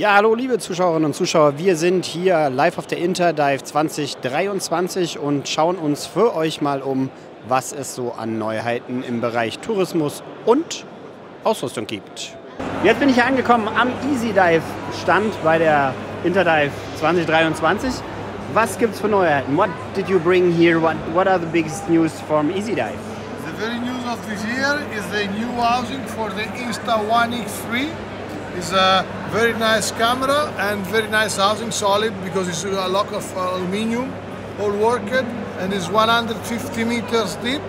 Ja, hallo liebe Zuschauerinnen und Zuschauer, wir sind hier live auf der Interdive 2023 und schauen uns für euch mal um, was es so an Neuheiten im Bereich Tourismus und Ausrüstung gibt. Jetzt bin ich hier angekommen am EasyDive Stand bei der Interdive 2023. Was gibt's für Neuheiten? What did you bring here? What are the biggest news from EasyDive? The very news of this year is the new housing for the Insta1X3. It's a very nice camera and very nice housing, solid because it's a lot of aluminium, all worked, and it's 150 meters deep,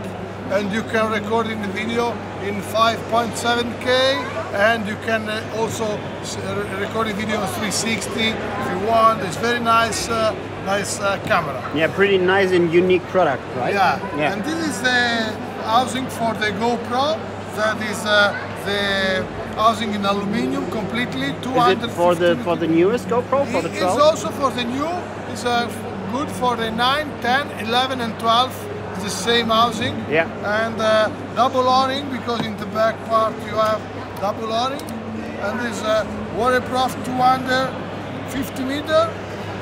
and you can record in the video in 5.7K, and you can also record the video in 360 if you want. It's very nice, camera. Yeah, pretty nice and unique product, right? Yeah. And this is the housing for the GoPro. That is the housing in aluminium completely. 250. Is it for the newest GoPro, for the 12? It's also for the new. It's good for the 9, 10, 11 and 12. It's the same housing. Yeah. And double O-ring, because in the back part you have double O-ring. And this waterproof 250 meter.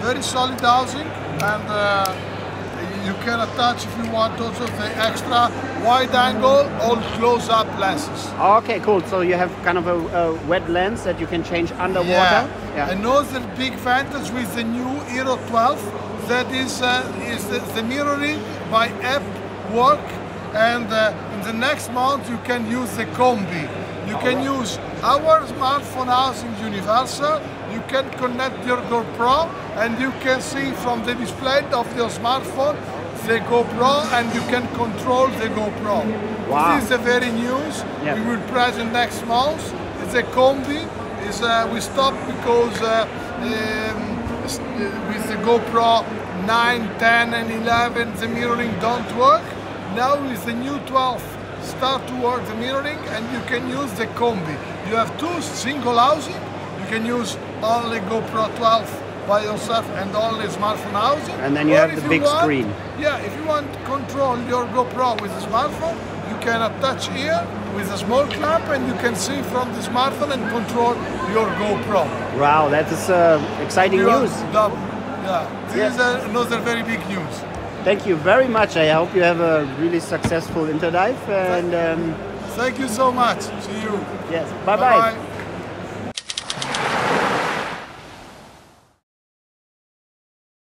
Very solid housing. And you can attach, if you want, also the extra wide angle or close-up lenses. Okay, cool. So you have kind of a wet lens that you can change underwater. Yeah. Another big advantage with the new Hero 12, that is the mirroring by app work, and in the next month you can use the combi. You can use our smartphone housing universal. You can connect your GoPro and you can see from the display of your smartphone the GoPro, and you can control the GoPro. Wow. This is the very news. Yeah. We will present next month. It's a combi. We stopped because with the GoPro 9, 10 and 11 the mirroring don't work. Now with the new 12 start to work the mirroring, and you can use the combi. You have two single housing. You can use only GoPro 12 by yourself and only smartphone housing. And then you have the big screen. Yeah, if you want to control your GoPro with a smartphone, you can attach here with a small clamp, and you can see from the smartphone and control your GoPro. Wow, that is exciting news. This is another very big news. Thank you very much. I hope you have a really successful Interdive. And thank you so much. See you. Yes. Bye-bye.